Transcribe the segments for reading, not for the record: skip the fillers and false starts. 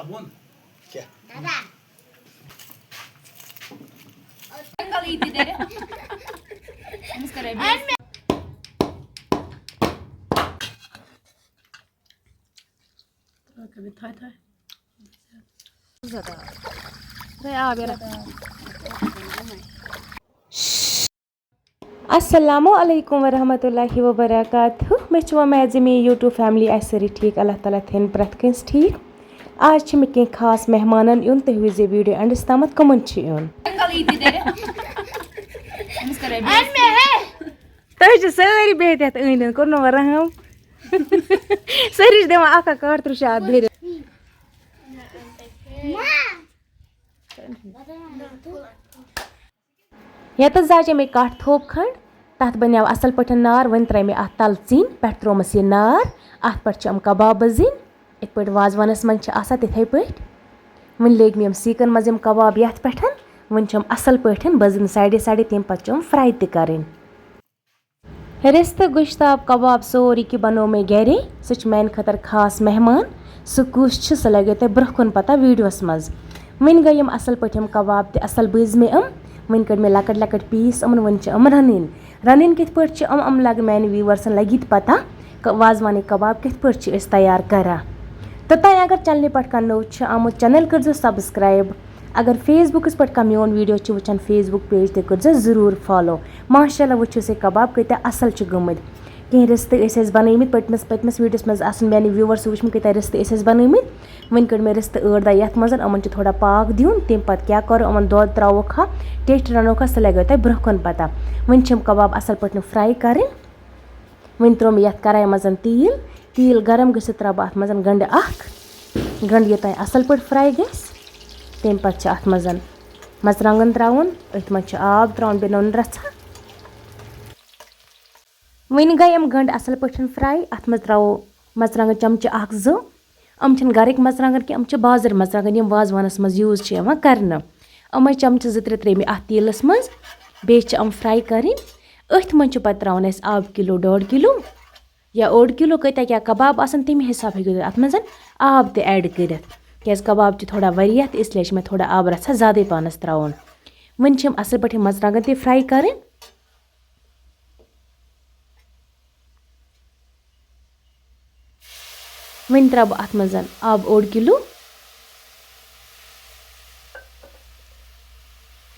क्या कभी था अस्सलामु अलैकुम वरहमतुल्लाहि वबरकातुहू मे मैज़मी यूट्यूब फैमिली सारी ठीक अल्लाह ताला थन प्रथ कंस ठीक आज मे कह खास मेहमानन यून तुह विज वीडियो एंडस तमत कमन यून तुह सारी बेहत अत अन कोर रहम सारी दिवान अख कट त्रुशात धर यत जाचे मे कट थोप खंड तथ बनो असल पे नार वन त्रे मे अत तल जीन पे त्रोमस यह नार अत पे कबाब जीन इत पे वाजवानस मन तिथे पे वन लग मे सीकन मज कबाब ये पे वन असल पे बजन साइडे साइडे तम पे फ्राई तरें रिस्त गुश्ताब कबाब सोरी कि बनो मे गरे सह मान खतर खास मेहमान सह कुस सह लगे तुम ब्रोह कुन पता वीडियोस मज वन गई असल पे कबाब असल बज मे वन कड़ मे लकट लकट पीस वन रन कित पे लग मान व्यूवर्सन लगी पता वाजवान कबाब कित पे तैयार करा तो तुम अगर चैनल पे कनो आमुत चैनल कर सब्सक्राइब अगर फेसबुकस पे कह मोन वीडियो वुचान फेसबुक पेज कर जरूर फॉलो माशाल्लाह वो से कबाब कत असल गमत कह रिस्त बनमित पतमस वीडियोस मज मान व्यूवर्स वुचम कत रिस्त बनमित वन कड़ मे रिस्त 8 दह ये मज अमन थोड़ा पाक दिन तम पे क्या करो अमन दो त्रोक टेस्ट रनोक सह लगे तुम ब्रोह कुन पता वन कबाब असल पे फ्राई करें वन त्रो मे कराय मज तील गरम गि त्रा बह अत मज गंड गंड ये तुम असल पे फ्राई गस तम पे अत मज मरचांगन त्रावन अथ मज आब त्रावन बे नोन रचा वन गई गंड असल पे फ्राई अत मज त्रो मरचांगन चमच 1-2 गरक मरचांगन कि बाजार मरचांगन वाजवानस मज यूज कर चमच 2-3 त्रे मे अत तीलस मज बे फ्राई करें अथ मज पे त्रावन आब किलो 1.5 किलो या 1.5 किलो कत्या क्या कबाब आसन तमे हिसाब हेकु अत मज आब त ऐड कर क्या कबाब थोड़ा वरिया इसलिए मैं थोड़ा आब रचा ज़्यादा पानस त्रावन वन असल पे मरचांगन ते फ्राई करें वन त्रा बह अत मज आब 1.5 किलो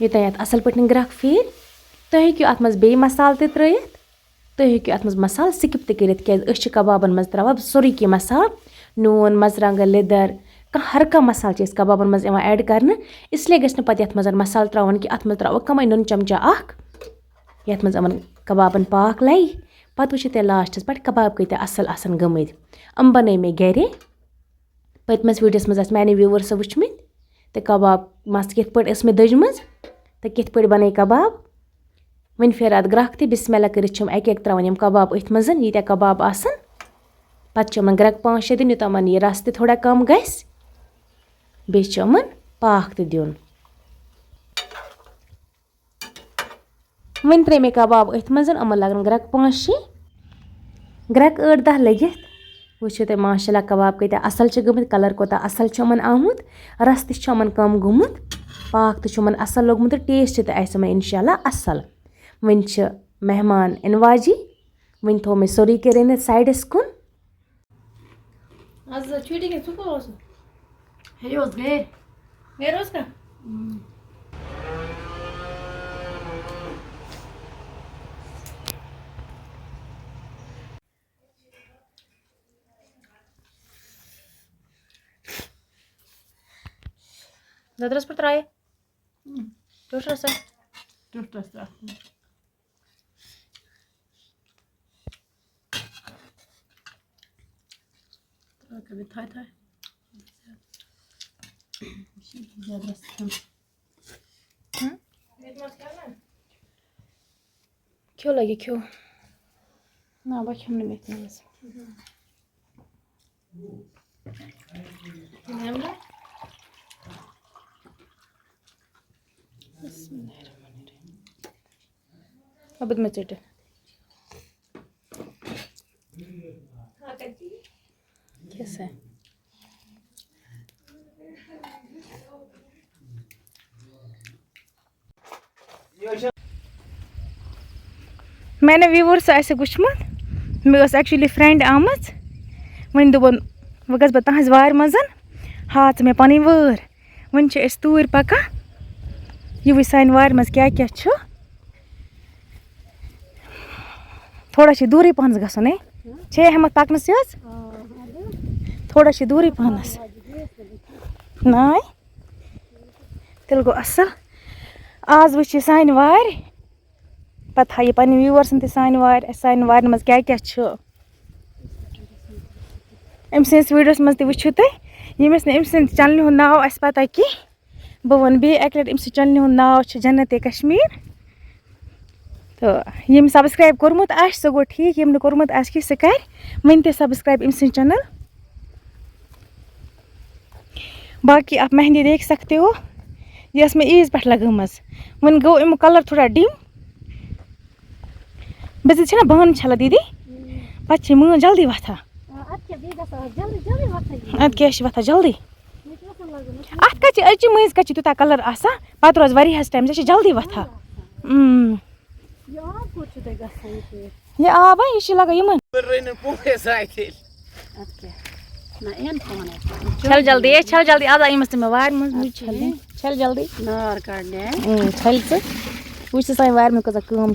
ये तुम अत असल पे ग्रख फिर तुम हेकु अत मज बे मसाल ते त्रयित तुम हेकु अत मज मसाल स्किप ते करित क्या कबाबन मज त्रावा सोरी की मसाल नून मरचांगन लिदर हर कह मसाल कबाबन मज ऐड कर इसलिए गस पे ये मज मसाल त्रावन कि अत मज त्राव कम नुन चमचा ये मज अमन कबाबन पाक लगे पत वो लास्टस पे कबाब कत असल गमत बन मे गरे पतमस वीडियोस मज मान व्यूवर्स वुचमित तो कबाब मस कित पे मे दजम तो कित पे बन कबाब वन फेर अत ग्रख त बिस्मिल्लाह कर एक त्रावन कबाब अथ मज ये कबाब आसन पे ग्रक 5-6 दिन योतन यह रस थोड़ा कम गस बे पाक त दिन वन त्रे मे कबाब अथ मज अमन लगन ग्रक 5-6 ग्रक 8-10 लगित वो तुम माशाल्लाह कबाब कत असल गमत कलर कोता असल आमुत रस तमन कम गोमुत पाक तमन असल लोगमुत टेस्ट तमन इंशाल्लाह असल वन मेहमान इन वाजी वन थो मे सोरी कर साइडस कुन Zadras per traje. Terus rasa. कभी था क्यों लगे क्यों ना बच हमने देखना अब मैं चटे कैसे मैंने व्यूवर्स ऐसे वुचमुत मे एक्चुअली फ्रेंड आमज वन दोपन वह गस बह तहज वार मज हा मे पन वर वन तूर पकान यह वुच सान वार मज क्या क्या थोड़ा दूर पहनस गसन छे हमत पकनस थोड़ा दूर पहनस नाय तेल गो असल आज वुच सान वार पता यह पन्न व्यूवर्सन ते सान वार मज क्या क्या अम सिंस वीडियोस मज ते वुचु तुम यमिस ने अम सिंद चैनल हुंद नाव अस पता कि बह वन बे एक लट अम सिंद चैनल हुंद नाव जन्नत कश्मीर तो यम सब्सक्राइब कोरमुत आस सो गो ठीक यम न कोरमुत आस कि सह कर वन ते सब्सक्राइब अम सिंद चैनल। बाकी आप मेहंदी देख सकते हो यह मे ईज पे लगमज वन गो अमु कलर थोड़ा डिम बस ना बान छला दीदी पे मान जल्दी वथान अद क्या वथान जल्दी अत कत अचि मज कत तूत कलर आसान पे रोज वारियास टाइम जल्दी वथान यह आब यह लगा यमन छल जल्दी आज अमस तुम वार मज छल जल्दी नार कड़ने छल वुच सान वार मे कत कम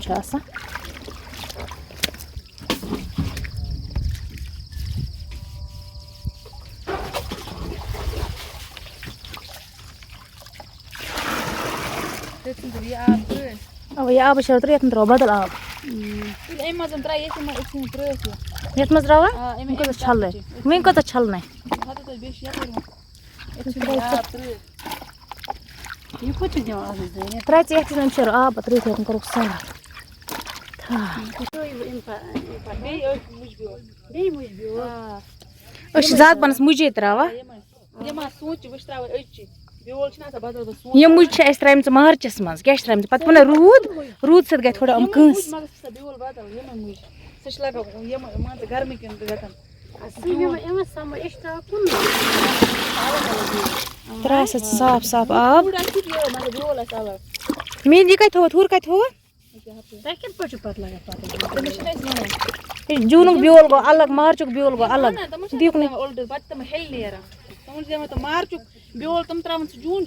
अब यह आब त्रे ये त्रो बदल आब ये मज त्रा कत छल वन कत छल त्रे ये आब त्रे कर ज्यादा पनस मुजे त्रा यह मुझ त्राम मार्चस मज क्या त्राम पे वन रूद सत गई थोड़ा कंस त्रा साफ साफ आब मेन यह कत थोत हूर कत थोत जून ब्योल गो अलग मार्च ब्योल गो अलग दिख मार्च ब्योल तुम त्रा जून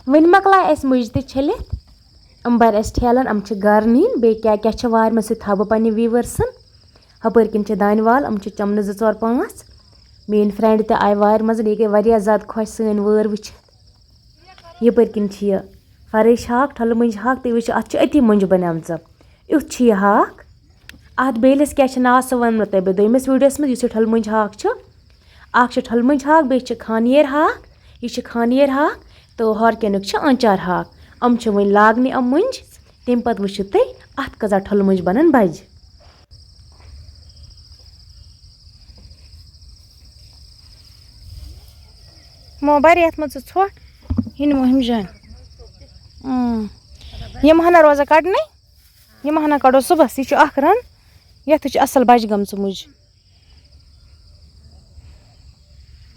वन मकलाय मुज त छलित बर ठेलन गर नीन बे क्या क्या वार मे सह बह पे व्यूवर्सन हपर किन दानवाल चमन 2 4 5 मेन फ्रेंड त आय वार मज यह गई वारिया ज्यादा खुश सन वर वुच यपर किन फरेश हाक ठल मंज हाक तुम वो अत अति मंज बनामच युथ यह हाक अत बेलिस क्या नाव सह वन तुम बह दोमिस वीडियोस मज ठल मंज हाक ठल मंज हाक बे खानियर हाक यह खानियर हाक तो हॉर्केनुक आंचार हाक वन लागने मंज तम पे वो तुम अत कजा ठल मंज बनन बज मोबाइल ये मज ोट इन मुहिम जान यम हना रोजा कड़ने यम हना कड़ो सुबह यह रन ये असल बज गम मुज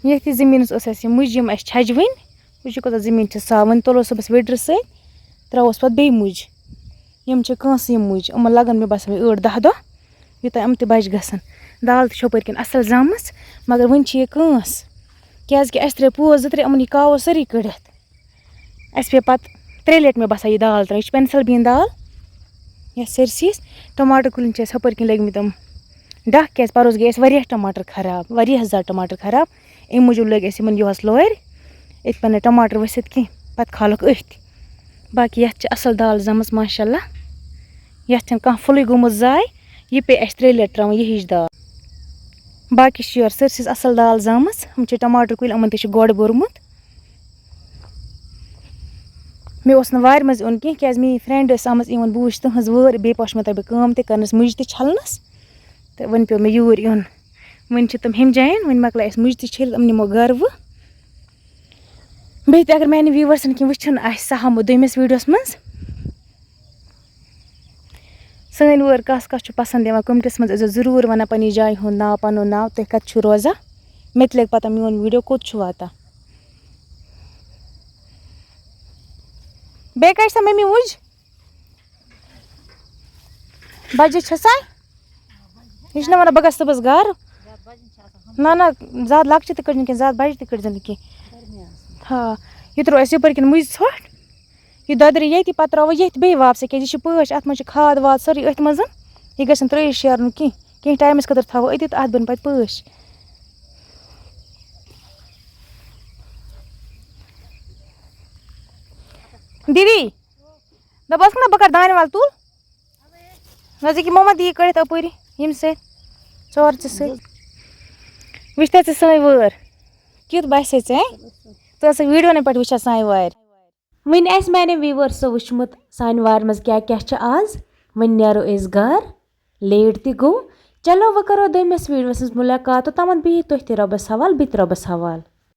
ये जमीन मुज यम छज वन वो कत जमीन साफ वन तुलो सुबह विड्र सत त्रोस पे बे मुज यम कंस यम मुज यमन लगन मे बसान 8-10 दह यूत यम बज गसन दाल तपर किन असल जाम मगर वन यह कंस क्या त्रे पोज 2-3 यमन यह कावो सारी कड़ित पे पे 3 लट मे बसान यह दाल त्रा यह पेंसिल बीन दाल ये सरसीस टमाटर कुलिन हपर किन लग तम डह क्या परोस गई वारिया टमाटर खराब वारिया ज्यादा टमाटर खराब अम मूजूब लग यहस लोर ये पे टमाटर वसित कह पे खालक अथ बाकी ये असल दाल जमस माशाल्लाह ये कह फुल गोमुत जाय यह पे 3 लट त्रा यह हिश दाल बाकी योर सरसीस असल दाल जामस हम टमाटर कुल यमन त गोड़ बोरमुत मे वार मज ओन कह क्या मे फ्रेंड आम बह वो तहज वर बे पोश मे तब कम तस मुज त छलनस तो वन पे मे यूर यून वन तम हम जान वन मकल मुज त छल निमो गर वो बे अगर मैंने व्यूवर्सन कह वुचन सह हमो दोमिस वीडियोस मज सन वर कस कस पसंद कमेंटस मज जरूर वन पन्ने जाय हुंद नाव पनुन नाव तुम कत रोजा مےٚ تہِ لَگہِ پَتہ میون ویٖڈیو کوٚت چھُ واتان بیٚیہِ کَتہِ چھےٚ مٔمی مُج بَجہِ چھَسا یہِ چھِنہ وَنان بہٕ گژھٕ صُبحَس گَرٕ نہ نہ زیادٕ لۄکچہِ تہِ کٔڑزِنہٕ کینٛہہ زیادٕ بَجہِ تہِ کٔڑزِنہٕ کینٛہہ ہا یہِ ترٛوو اَسہِ یَپٲرۍ کِنۍ مُجہِ ژھۄٹھ یہِ دۄدرِ ییٚتی پَتہٕ ترٛاوو ییٚتھۍ بیٚیہِ واپسٕے کیٛازِ یہِ چھِ پٲش اَتھ منٛز چھِ کھاد واد سٲرٕے أتھۍ منٛز یہِ گژھِ نہٕ ترٛٲیِتھ شیرُن کینٛہہ ٹایمَس خٲطرٕ تھاوو أتی تہٕ اَتھ بَنہِ پَتہٕ پٲش دیٖدی دَپ ٲسکھ نا بہٕ کَرٕ دانہِ وَل تُل نہ ژٕ کہِ محمد یی کٔڑِتھ اَپٲری ییٚمہِ سۭتۍ ژور ژٕ سۭتۍ وٕچھ تہ ژٕ سٲنۍ وٲر کیُتھ باسے ژےٚ ژٕ ٲسٕکھ ویٖڈیوَنٕے پٮ۪ٹھ وٕچھان سانہِ وارِ وۄنۍ آسہِ میانہِ ویٖوٲرسو وٕچھمُت سانہِ وارِ منٛز کیٛاہ کیٛاہ چھِ آز وۄنۍ نیرو أسۍ گَرٕ لیٹ تہِ گوٚو چلو وۄنۍ کَرو دوٚیمِس ویٖڈیوَس منٛز مُلاقات توٚتامَتھ بِہِو تُہۍ تہِ رۄبَس حوال بہٕ تہِ رۄبَس حوال